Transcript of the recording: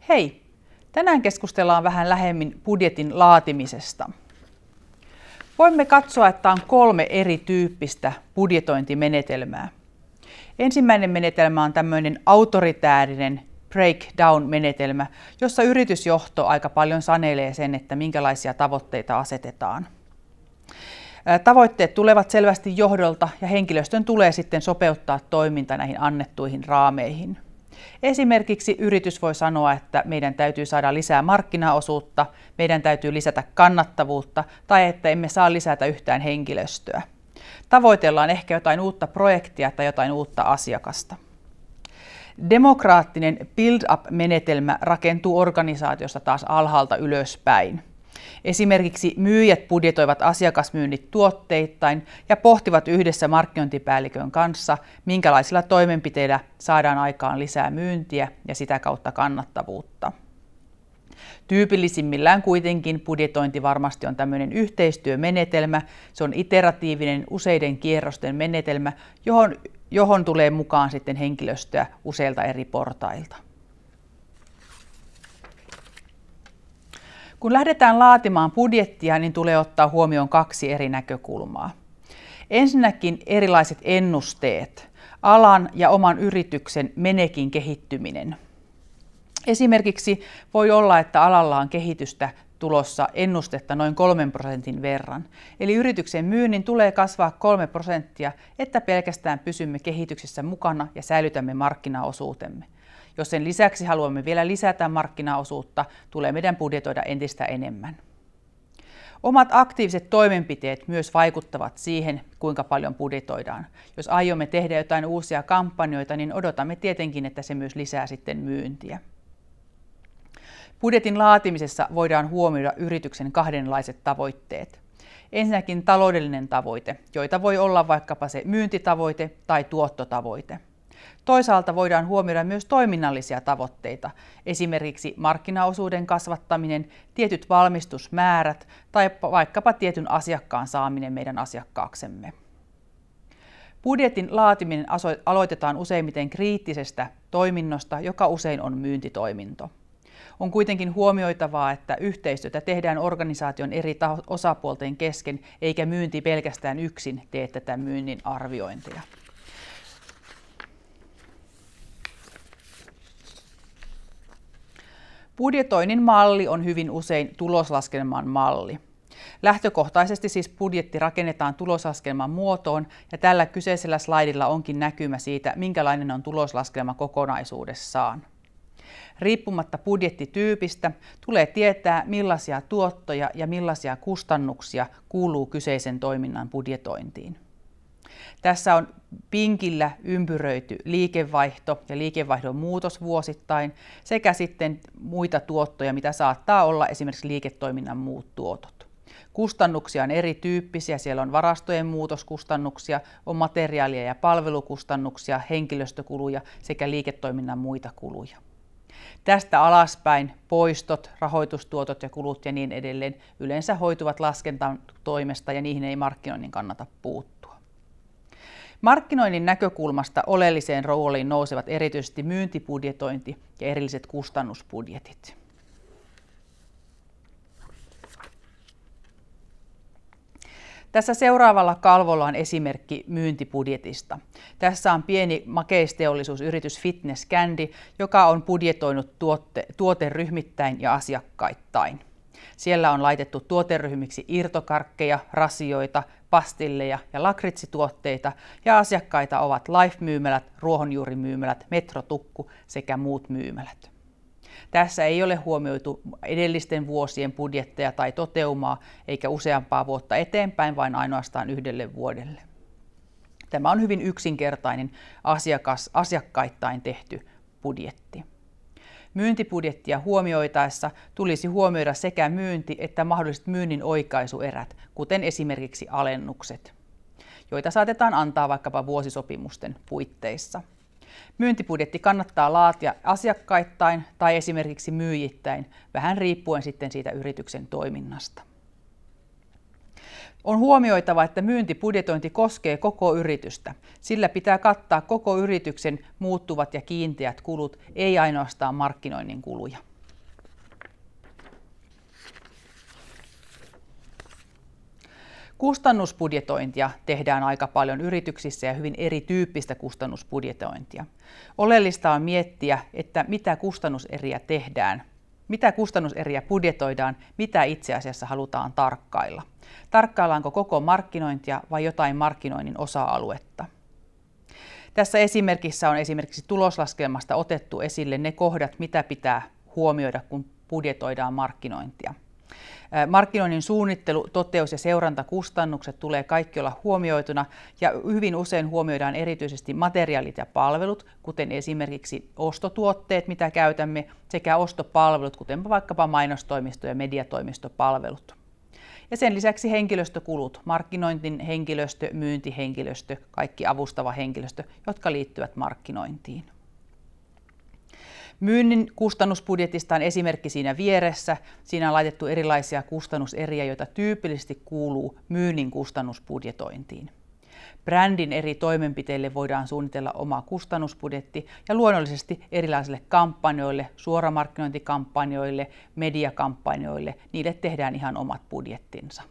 Hei! Tänään keskustellaan vähän lähemmin budjetin laatimisesta. Voimme katsoa, että on 3 erityyppistä budjetointimenetelmää. Ensimmäinen menetelmä on tämmöinen autoritäärinen breakdown-menetelmä, jossa yritysjohto aika paljon sanelee sen, että minkälaisia tavoitteita asetetaan. Tavoitteet tulevat selvästi johdolta ja henkilöstön tulee sitten sopeuttaa toiminta näihin annettuihin raameihin. Esimerkiksi yritys voi sanoa, että meidän täytyy saada lisää markkinaosuutta, meidän täytyy lisätä kannattavuutta tai että emme saa lisätä yhtään henkilöstöä. Tavoitellaan ehkä jotain uutta projektia tai jotain uutta asiakasta. Demokraattinen build-up-menetelmä rakentuu organisaatiosta taas alhaalta ylöspäin. Esimerkiksi myyjät budjetoivat asiakasmyynnit tuotteittain ja pohtivat yhdessä markkinointipäällikön kanssa, minkälaisilla toimenpiteillä saadaan aikaan lisää myyntiä ja sitä kautta kannattavuutta. Tyypillisimmillään kuitenkin budjetointi varmasti on tämmöinen yhteistyömenetelmä. Se on iteratiivinen useiden kierrosten menetelmä, johon tulee mukaan sitten henkilöstöä useilta eri portailta. Kun lähdetään laatimaan budjettia, niin tulee ottaa huomioon 2 eri näkökulmaa. Ensinnäkin erilaiset ennusteet, alan ja oman yrityksen menekin kehittyminen. Esimerkiksi voi olla, että alalla on kehitystä tulossa ennustetta noin 3% verran. Eli yrityksen myynnin tulee kasvaa 3%, että pelkästään pysymme kehityksessä mukana ja säilytämme markkinaosuutemme. Jos sen lisäksi haluamme vielä lisätä markkinaosuutta, tulee meidän budjetoida entistä enemmän. Omat aktiiviset toimenpiteet myös vaikuttavat siihen, kuinka paljon budjetoidaan. Jos aiomme tehdä jotain uusia kampanjoita, niin odotamme tietenkin, että se myös lisää sitten myyntiä. Budjetin laatimisessa voidaan huomioida yrityksen 2 tavoitteet. Ensinnäkin taloudellinen tavoite, joita voi olla vaikkapa se myyntitavoite tai tuottotavoite. Toisaalta voidaan huomioida myös toiminnallisia tavoitteita, esimerkiksi markkinaosuuden kasvattaminen, tietyt valmistusmäärät tai vaikkapa tietyn asiakkaan saaminen meidän asiakkaaksemme. Budjetin laatiminen aloitetaan useimmiten kriittisestä toiminnosta, joka usein on myyntitoiminto. On kuitenkin huomioitavaa, että yhteistyötä tehdään organisaation eri osapuolten kesken, eikä myynti pelkästään yksin tee tätä myynnin arviointia. Budjetoinnin malli on hyvin usein tuloslaskelman malli. Lähtökohtaisesti siis budjetti rakennetaan tuloslaskelman muotoon ja tällä kyseisellä slaidilla onkin näkymä siitä, minkälainen on tuloslaskelma kokonaisuudessaan. Riippumatta budjettityypistä tulee tietää, millaisia tuottoja ja millaisia kustannuksia kuuluu kyseisen toiminnan budjetointiin. Tässä on pinkillä ympyröity liikevaihto ja liikevaihdon muutos vuosittain sekä sitten muita tuottoja, mitä saattaa olla esimerkiksi liiketoiminnan muut tuotot. Kustannuksia on erityyppisiä. Siellä on varastojen muutoskustannuksia, on materiaalia ja palvelukustannuksia, henkilöstökuluja sekä liiketoiminnan muita kuluja. Tästä alaspäin poistot, rahoitustuotot ja kulut ja niin edelleen yleensä hoituvat laskentan toimesta ja niihin ei markkinoinnin kannata puuttua. Markkinoinnin näkökulmasta oleelliseen rooliin nousevat erityisesti myyntibudjetointi ja erilliset kustannusbudjetit. Tässä seuraavalla kalvolla on esimerkki myyntibudjetista. Tässä on pieni makeisteollisuusyritys Fitness Candy, joka on budjetoinut tuoteryhmittäin ja asiakkaittain. Siellä on laitettu tuoteryhmiksi irtokarkkeja, rasioita, pastilleja ja lakritsituotteita ja asiakkaita ovat Life-myymälät, ruohonjuurimyymälät, Metro Tukku sekä muut myymälät. Tässä ei ole huomioitu edellisten vuosien budjetteja tai toteumaa eikä useampaa vuotta eteenpäin, vaan ainoastaan 1 vuodelle. Tämä on hyvin yksinkertainen asiakkaittain tehty budjetti. Myyntibudjettia huomioitaessa tulisi huomioida sekä myynti että mahdolliset myynnin oikaisuerät, kuten esimerkiksi alennukset, joita saatetaan antaa vaikkapa vuosisopimusten puitteissa. Myyntibudjetti kannattaa laatia asiakkaittain tai esimerkiksi myyjittäin, vähän riippuen sitten siitä yrityksen toiminnasta. On huomioitava, että myyntibudjetointi koskee koko yritystä. Sillä pitää kattaa koko yrityksen muuttuvat ja kiinteät kulut, ei ainoastaan markkinoinnin kuluja. Kustannusbudjetointia tehdään aika paljon yrityksissä ja hyvin erityyppistä kustannusbudjetointia. Oleellista on miettiä, että mitä kustannuseriä tehdään, mitä kustannuseriä budjetoidaan, mitä itse asiassa halutaan tarkkailla. Tarkkaillaanko koko markkinointia vai jotain markkinoinnin osa-aluetta? Tässä esimerkissä on esimerkiksi tuloslaskelmasta otettu esille ne kohdat, mitä pitää huomioida, kun budjetoidaan markkinointia. Markkinoinnin suunnittelu, toteus- ja seurantakustannukset tulee kaikki olla huomioituna ja hyvin usein huomioidaan erityisesti materiaalit ja palvelut, kuten esimerkiksi ostotuotteet, mitä käytämme, sekä ostopalvelut, kuten vaikkapa mainostoimisto- ja mediatoimistopalvelut. Ja sen lisäksi henkilöstökulut, markkinointin henkilöstö, myyntihenkilöstö, kaikki avustava henkilöstö, jotka liittyvät markkinointiin. Myynnin kustannusbudjetista on esimerkki siinä vieressä. Siinä on laitettu erilaisia kustannuseriä, joita tyypillisesti kuuluu myynnin kustannusbudjetointiin. Brändin eri toimenpiteille voidaan suunnitella oma kustannusbudjetti ja luonnollisesti erilaisille kampanjoille, suoramarkkinointikampanjoille, mediakampanjoille, niille tehdään ihan omat budjettinsa.